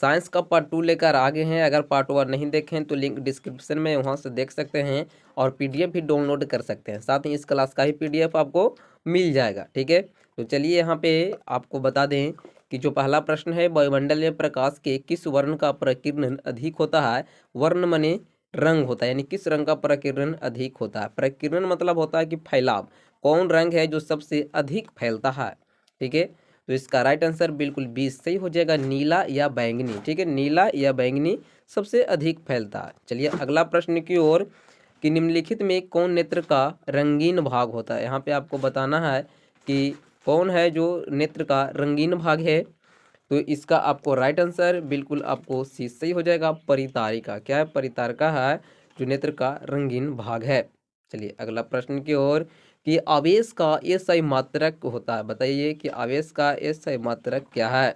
Science का part 2 लेकर आ गए हैं। अगर पार्ट 1 नहीं देखें तो लिंक डिस्क्रिप्शन में, वहां से देख सकते हैं और पीडीएफ भी डाउनलोड कर सकते हैं। साथ ही इस क्लास का ही पीडीएफ आपको मिल जाएगा। ठीक है, तो चलिए यहाँ पे आपको बता दें कि जो पहला प्रश्न है, वायुमंडल में प्रकाश के किस वर्ण का प्रकीर्णन अधिक होता है। वर्ण माने रंग होता है, यानी किस रंग का प्रकीर्णन अधिक होता है। प्रकीर्णन मतलब होता है कि फैलाव, कौन रंग है जो सबसे अधिक फैलता है। ठीक है, तो इसका राइट आंसर बिल्कुल 20 सही हो जाएगा, नीला या बैंगनी। ठीक है, नीला या बैंगनी सबसे अधिक फैलता है। चलिए अगला प्रश्न की ओर, कि निम्नलिखित में कौन नेत्र का रंगीन भाग होता है। यहाँ पे आपको बताना है कि कौन है जो नेत्र का रंगीन भाग है। तो इसका आपको राइट आंसर बिल्कुल आपको सी सही हो जाएगा, परितारिका। क्या है, परितारिका है जो नेत्र का रंगीन भाग है। चलिए अगला प्रश्न की ओर, कि आवेश का एसआई मात्रक होता है। बताइए कि आवेश का एसआई मात्रक क्या है।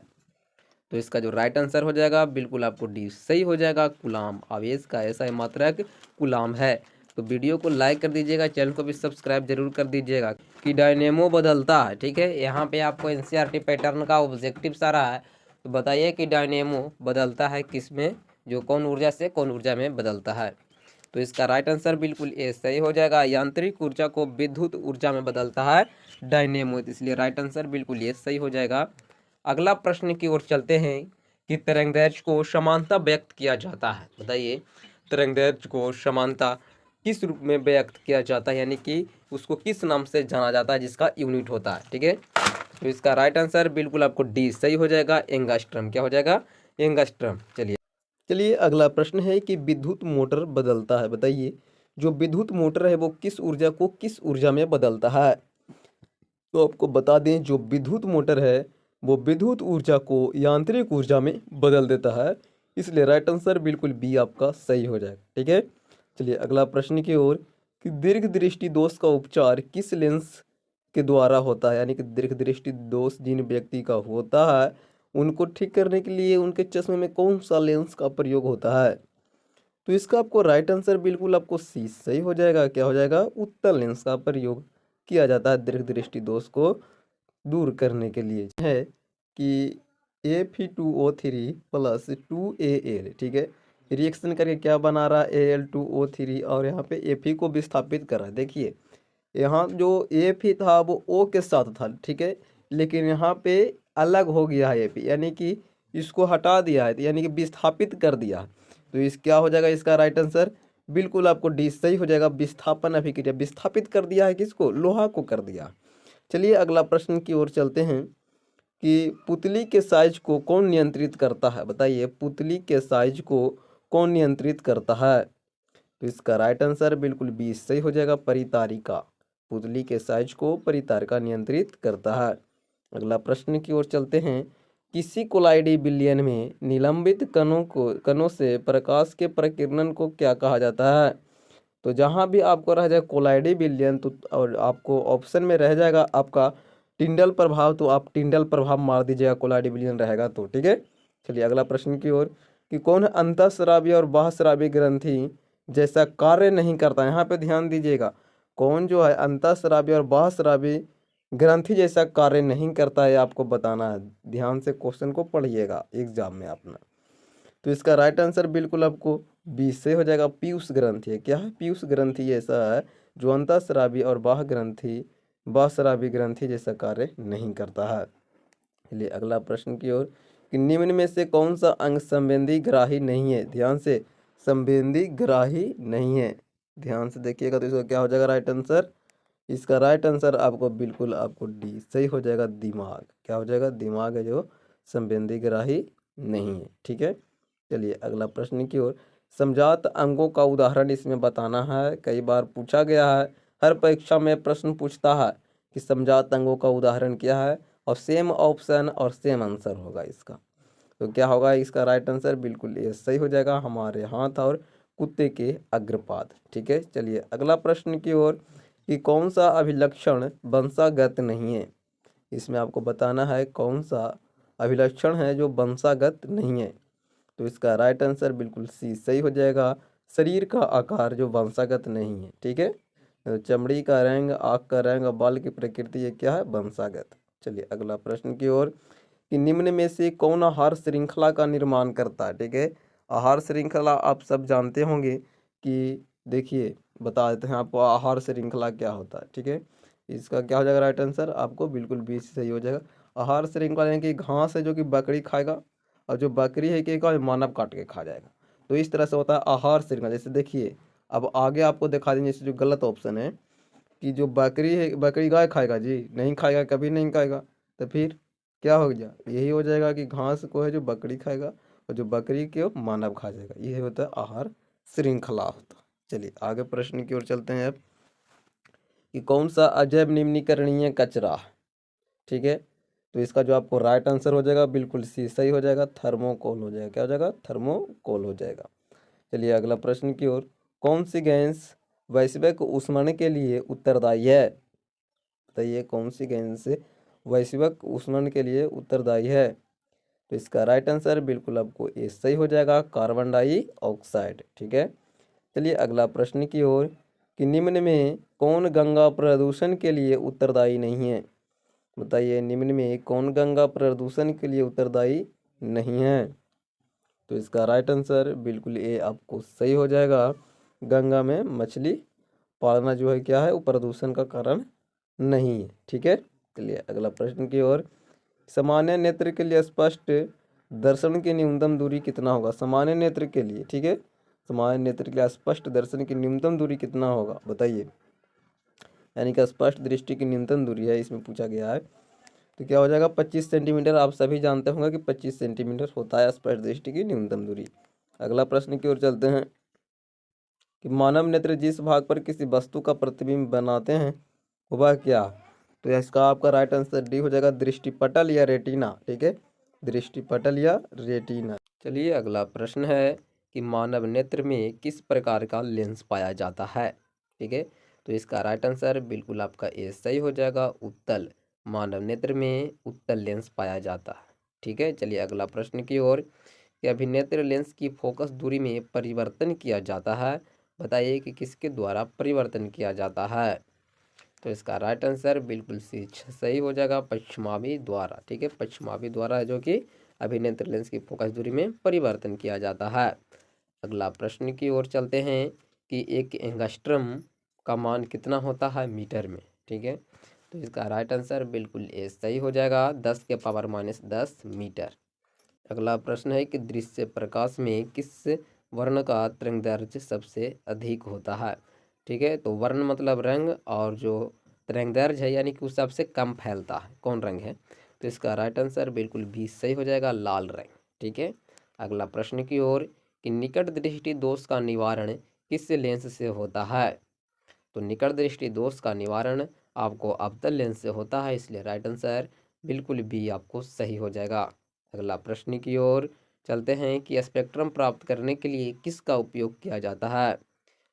तो इसका जो राइट आंसर हो जाएगा बिल्कुल आपको डी सही हो जाएगा, कूलाम। आवेश का एसआई मात्रक कूलाम है। तो वीडियो को लाइक कर दीजिएगा, चैनल को भी सब्सक्राइब जरूर कर दीजिएगा। कि डायनेमो बदलता है। ठीक है, यहाँ पे आपको एनसीईआरटी पैटर्न का ऑब्जेक्टिव सारा है। तो बताइए कि डायनेमो बदलता है किस में, जो कौन ऊर्जा से कौन ऊर्जा में बदलता है। तो इसका राइट आंसर बिल्कुल ए सही हो जाएगा, यांत्रिक ऊर्जा को विद्युत ऊर्जा में बदलता है डायनेमो। इसलिए राइट आंसर बिल्कुल ये सही हो जाएगा। अगला प्रश्न की ओर चलते हैं, कि तरंगदैर्घ्य को समानता व्यक्त किया जाता है। बताइए तरंगदैर्घ्य को समानता किस रूप में व्यक्त किया जाता है, यानी कि उसको किस नाम से जाना जाता है, जिसका यूनिट होता है। ठीक है, तो इसका राइट आंसर बिल्कुल आपको डी सही हो जाएगा, एंगास्ट्रम। क्या हो जाएगा, एंगास्ट्रम। चलिए अगला प्रश्न है कि विद्युत मोटर बदलता है। बताइए जो विद्युत मोटर है वो किस ऊर्जा को किस ऊर्जा में बदलता है। तो आपको बता दें जो विद्युत मोटर है वो विद्युत ऊर्जा को यांत्रिक ऊर्जा में बदल देता है। इसलिए राइट आंसर बिल्कुल बी आपका सही हो जाएगा। ठीक है, चलिए अगला प्रश्न की ओर, कि दीर्घ दृष्टि दोष का उपचार किस लेंस के द्वारा होता है। यानी कि दीर्घ दृष्टि दोष जिन व्यक्ति का होता है उनको ठीक करने के लिए उनके चश्मे में कौन सा लेंस का प्रयोग होता है। तो इसका आपको राइट आंसर बिल्कुल आपको सी सही हो जाएगा। क्या हो जाएगा, उत्तल लेंस का प्रयोग किया जाता है दीर्घ दृष्टि दोष को दूर करने के लिए। है कि Fe2O3 प्लस 2Al, ठीक है, रिएक्शन करके क्या बना रहा है, Al2O3, और यहाँ पे Fe को विस्थापित कर रहा है। देखिए यहाँ जो Fe था वो O के साथ था, ठीक है, लेकिन यहाँ पे अलग हो गया है Fe, यानी कि इसको हटा दिया है, यानी कि विस्थापित कर दिया। तो इस क्या हो जाएगा, इसका राइट आंसर बिल्कुल आपको डी सही हो जाएगा, विस्थापन अभिक्रिया। विस्थापित कर दिया है किसको, लोहा को कर दिया। चलिए अगला प्रश्न की ओर चलते हैं, कि पुतली के साइज को कौन नियंत्रित करता है। बताइए पुतली के साइज को कौन नियंत्रित करता है। तो इसका राइट आंसर बिल्कुल बी सही हो जाएगा, परितारिका। पुतली के साइज को परितारिका नियंत्रित करता है। अगला प्रश्न की ओर चलते हैं, किसी कोलाइडी विलयन में निलंबित कणों से प्रकाश के प्रकीर्णन को क्या कहा जाता है। तो जहाँ भी आपको रह जाए कोलाइडी विलयन, तो और आपको ऑप्शन में रह जाएगा आपका टिंडल प्रभाव, तो आप टिंडल प्रभाव मार दीजिएगा, कोलाइडी विलयन रहेगा तो। ठीक है, चलिए अगला प्रश्न की ओर, कि कौन अंतःस्रावी और बाह्यस्रावी ग्रंथि जैसा कार्य नहीं करता। यहाँ पे ध्यान दीजिएगा, कौन जो है अंतःस्रावी और बाह्यस्रावी ग्रंथि जैसा कार्य नहीं करता है, आपको बताना है। ध्यान से क्वेश्चन को पढ़िएगा एग्जाम में अपना। तो इसका राइट आंसर बिल्कुल आपको बी से हो जाएगा, पीयूष ग्रंथि है। क्या है, पीयूष ग्रंथि ऐसा है जो अंतःस्रावी और बाह्यस्रावी ग्रंथि जैसा कार्य नहीं करता है। चलिए अगला प्रश्न की ओर, कि निम्न में से कौन सा अंग संवेदी ग्राही नहीं है। ध्यान से, संवेदी ग्राही नहीं है, ध्यान से देखिएगा। तो इसका क्या हो जाएगा राइट आंसर, इसका राइट आंसर आपको बिल्कुल आपको डी सही हो जाएगा, दिमाग। क्या हो जाएगा, दिमाग है जो संवेदी ग्राही नहीं है। ठीक है, चलिए अगला प्रश्न की ओर, समजात अंगों का उदाहरण इसमें बताना है। कई बार पूछा गया है, हर परीक्षा में प्रश्न पूछता है कि समजात अंगों का उदाहरण क्या है, और सेम ऑप्शन और सेम आंसर होगा इसका। तो क्या होगा, इसका राइट आंसर बिल्कुल ये सही हो जाएगा, हमारे हाथ और कुत्ते के अग्रपाद। ठीक है, चलिए अगला प्रश्न की ओर, कि कौन सा अभिलक्षण वंशागत नहीं है। इसमें आपको बताना है कौन सा अभिलक्षण है जो वंशागत नहीं है। तो इसका राइट आंसर बिल्कुल सी सही हो जाएगा, शरीर का आकार जो वंशागत नहीं है। ठीक है, तो चमड़ी का रंग, आँख का रंग और बाल की प्रकृति, ये क्या है, वंशागत। चलिए अगला प्रश्न की ओर, कि निम्न में से कौन आहार श्रृंखला का निर्माण करता है। ठीक है, आहार श्रृंखला आप सब जानते होंगे कि देखिए बता देते हैं आपको आहार श्रृंखला क्या होता है। ठीक है, इसका क्या हो जाएगा राइट आंसर आपको बिल्कुल बी सही हो जाएगा। आहार श्रृंखला यानी कि घास है जो कि बकरी खाएगा, और जो बकरी है कि मानव काट के खा जाएगा। तो इस तरह से होता है आहार श्रृंखला। जैसे देखिए अब आगे आपको दिखा देंगे, जैसे जो गलत ऑप्शन है कि जो बकरी है, बकरी गाय खाएगा जी, नहीं खाएगा, कभी नहीं खाएगा। तो फिर क्या हो गया, यही हो जाएगा कि घास को है जो बकरी खाएगा और जो बकरी को मानव खा जाएगा। यही होता है आहार श्रृंखला होता है। चलिए आगे प्रश्न की ओर चलते हैं अब कि कौन सा अजैव निम्नीकरणीय कचरा। ठीक है, तो इसका जो आपको राइट आंसर हो जाएगा बिल्कुल सी सही हो जाएगा, थर्मोकोल हो जाएगा। क्या हो जाएगा, थर्मोकोल हो जाएगा। चलिए अगला प्रश्न की ओर, कौन सी गैस वैश्विक ऊष्मन के लिए उत्तरदायी है। बताइए कौन सी गैस वैश्विक ऊष्मन के लिए उत्तरदायी है। तो इसका राइट आंसर बिल्कुल आपको ये सही हो जाएगा, कार्बन डाइऑक्साइड। ठीक है, चलिए अगला प्रश्न की ओर कि निम्न में कौन गंगा प्रदूषण के लिए उत्तरदायी नहीं है। बताइए निम्न में कौन गंगा प्रदूषण के लिए उत्तरदायी नहीं है। तो इसका राइट आंसर बिल्कुल ये आपको सही हो जाएगा, गंगा में मछली पालना जो है क्या है वो प्रदूषण का कारण नहीं है। ठीक है, चलिए अगला प्रश्न की ओर, सामान्य नेत्र के लिए स्पष्ट दर्शन की न्यूनतम दूरी कितना होगा। सामान्य नेत्र के लिए, ठीक है, सामान्य नेत्र के लिए स्पष्ट दर्शन की न्यूनतम दूरी कितना होगा बताइए। यानी कि स्पष्ट दृष्टि की न्यूनतम दूरी है, इसमें पूछा गया है। तो क्या हो जाएगा 25 सेंटीमीटर। आप सभी जानते होंगे कि 25 सेंटीमीटर होता है स्पष्ट दृष्टि की न्यूनतम दूरी। अगला प्रश्न की ओर चलते हैं कि मानव नेत्र जिस भाग पर किसी वस्तु का प्रतिबिंब बनाते हैं वह क्या। तो इसका आपका राइट आंसर डी हो जाएगा, दृष्टिपटल या रेटिना। ठीक है, दृष्टिपटल या रेटिना। चलिए अगला प्रश्न है कि मानव नेत्र में किस प्रकार का लेंस पाया जाता है। ठीक है, तो इसका राइट आंसर बिल्कुल आपका ए सही हो जाएगा, उत्तल। मानव नेत्र में उत्तल लेंस पाया जाता है। ठीक है, चलिए अगला प्रश्न की ओर कि अभिनेत्र लेंस की फोकस दूरी में परिवर्तन किया जाता है। बताइए कि किसके द्वारा परिवर्तन किया जाता है। तो इसका राइट आंसर बिल्कुल सही हो जाएगा, पश्चिमावी द्वारा। ठीक है, पश्चिमावी द्वारा जो कि अभिनेत्र लेंस की फोकस दूरी में परिवर्तन किया जाता है। अगला प्रश्न की ओर चलते हैं कि एक एंगस्ट्रम का मान कितना होता है मीटर में। ठीक है, तो इसका राइट आंसर बिल्कुल ए सही हो जाएगा, 10⁻⁻10 मीटर। अगला प्रश्न है कि दृश्य प्रकाश में किस वर्ण का तरंगदैर्घ्य सबसे अधिक होता है। ठीक है, तो वर्ण मतलब रंग, और जो तरंगदैर्घ्य है यानी कि वो सबसे कम फैलता है, कौन रंग है। तो इसका राइट आंसर बिल्कुल भी सही हो जाएगा, लाल रंग। ठीक है, अगला प्रश्न की ओर कि निकट दृष्टि दोष का निवारण किस लेंस से होता है। तो निकट दृष्टि दोष का निवारण आपको अवतल लेंस से होता है, इसलिए राइट आंसर बिल्कुल भी आपको सही हो जाएगा। अगला प्रश्न की ओर चलते हैं कि स्पेक्ट्रम प्राप्त करने के लिए किसका उपयोग किया जाता है।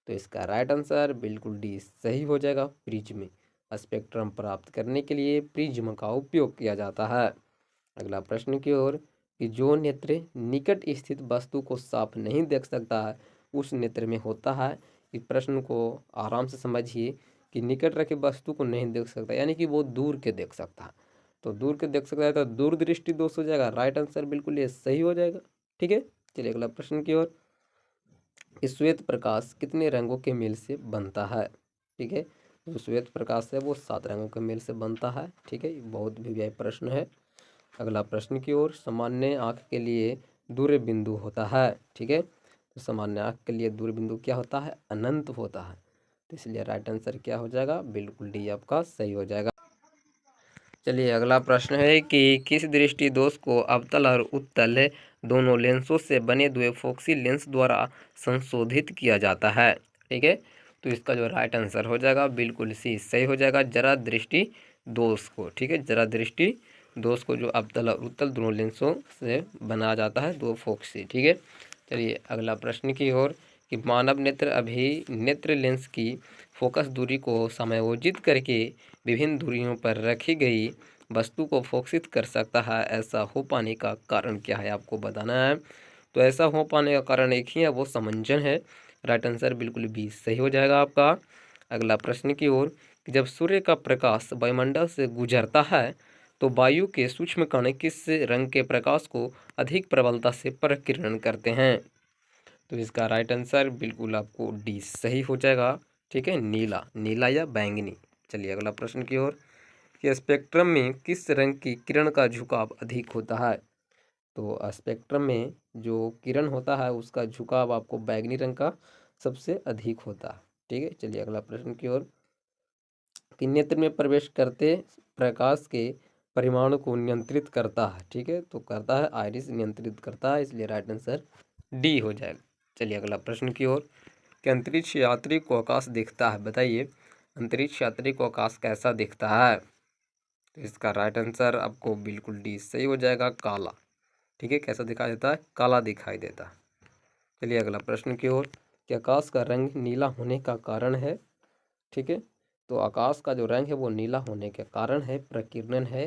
तो इसका राइट आंसर बिल्कुल डी सही हो जाएगा, प्रिज्म। स्पेक्ट्रम प्राप्त करने के लिए प्रिज्म का उपयोग किया जाता है। अगला प्रश्न की ओर कि जो नेत्र निकट स्थित वस्तु को साफ नहीं देख सकता है उस नेत्र में होता है। इस प्रश्न को आराम से समझिए कि निकट रखे वस्तु को नहीं देख सकता यानी कि वो दूर के देख सकता है। तो दूर के देख सकता है तो दूरदृष्टि दोष हो जाएगा, राइट आंसर बिल्कुल ये सही हो जाएगा। ठीक है, चलिए अगला प्रश्न की ओर, श्वेत प्रकाश कितने रंगों के मेल से बनता है। ठीक है, जो श्वेत प्रकाश है वो 7 रंगों के मेल से बनता है। ठीक है, बहुत भी व्यापक प्रश्न है। अगला प्रश्न की ओर, सामान्य आँख के लिए दूर बिंदु होता है। ठीक है, तो सामान्य आँख के लिए दूर बिंदु क्या होता है, अनंत होता है। तो इसलिए राइट आंसर क्या हो जाएगा, बिल्कुल डी आपका सही हो जाएगा। चलिए अगला प्रश्न है कि किस दृष्टि दोष को अवतल और उत्तल दोनों लेंसों से बने हुए फोक्सी लेंस द्वारा संशोधित किया जाता है। ठीक है, तो इसका जो राइट आंसर हो जाएगा बिल्कुल सी सही हो जाएगा, जरा दृष्टि दोष को। ठीक है, जरा दृष्टि दोष को जो अवतल और उत्तल दोनों लेंसों से बनाया जाता है, दो फोक्सी। ठीक है, चलिए अगला प्रश्न की ओर कि मानव नेत्र अभिनेत्र लेंस की फोकस दूरी को समायोजित करके विभिन्न दूरियों पर रखी गई वस्तु को फोकसित कर सकता है। ऐसा हो पाने का कारण क्या है, आपको बताना है। तो ऐसा हो पाने का कारण एक ही है, वो समंजन है। राइट आंसर बिल्कुल भी सही हो जाएगा आपका। अगला प्रश्न की ओर कि जब सूर्य का प्रकाश वायुमंडल से गुजरता है तो वायु के सूक्ष्म कण किस रंग के प्रकाश को अधिक प्रबलता से प्रकीर्णन करते हैं? तो इसका राइट आंसर बिल्कुल आपको डी सही हो जाएगा। ठीक है, नीला, नीला या बैंगनी। चलिए अगला प्रश्न की ओर, कि स्पेक्ट्रम में किस रंग की किरण का झुकाव अधिक होता है? तो स्पेक्ट्रम में जो किरण होता है उसका झुकाव आपको बैंगनी रंग का सबसे अधिक होता है। ठीक है, चलिए अगला प्रश्न की ओर, कि नेत्र में प्रवेश करते प्रकाश के परिमाण को नियंत्रित करता है। ठीक है, तो करता है आइरिस नियंत्रित करता है, इसलिए राइट आंसर डी हो जाएगा। चलिए अगला प्रश्न की ओर, कि अंतरिक्ष यात्री को आकाश दिखता है, बताइए अंतरिक्ष यात्री को आकाश कैसा दिखता है? तो इसका राइट आंसर आपको बिल्कुल डी सही हो जाएगा, काला। ठीक है, कैसा दिखाई देता है? काला दिखाई देता है। चलिए अगला प्रश्न की ओर, कि आकाश का रंग नीला होने का कारण है? ठीक है, तो आकाश का जो रंग है वो नीला होने के कारण है प्रकीर्णन है,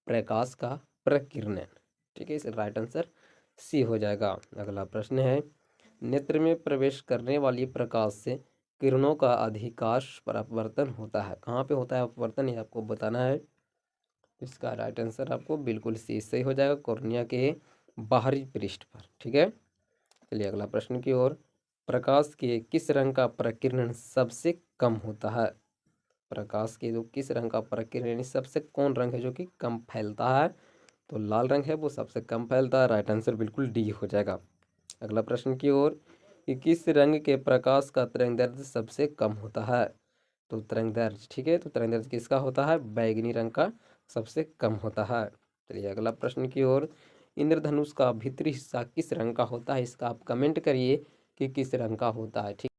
प्रकाश का प्रकीर्णन। ठीक है, इसका राइट आंसर सी हो जाएगा। अगला प्रश्न है, नेत्र में प्रवेश करने वाली प्रकाश से किरणों का अधिकांश परावर्तन होता है, कहाँ पे होता है अपवर्तन, ये आपको बताना है। इसका राइट आंसर आपको बिल्कुल सी सही हो जाएगा, कॉर्निया के बाहरी पृष्ठ पर। ठीक है, चलिए अगला प्रश्न की ओर, प्रकाश के किस रंग का प्रकीर्णन सबसे कम होता है? प्रकाश के जो किस रंग का प्रकीर्णन सबसे कौन रंग है जो कि कम फैलता है? तो लाल रंग है वो सबसे कम फैलता है, राइट आंसर बिल्कुल डी हो जाएगा। अगला प्रश्न की ओर, कि किस रंग के प्रकाश का तरंगदैर्ध्य सबसे कम होता है? तो तरंगदैर्ध्य, ठीक है, तो तरंगदैर्ध्य किसका होता है? बैगनी रंग का सबसे कम होता है। चलिए अगला प्रश्न की ओर, इंद्रधनुष का भीतरी हिस्सा किस रंग का होता है? इसका आप कमेंट करिए कि किस रंग का होता है। ठीक।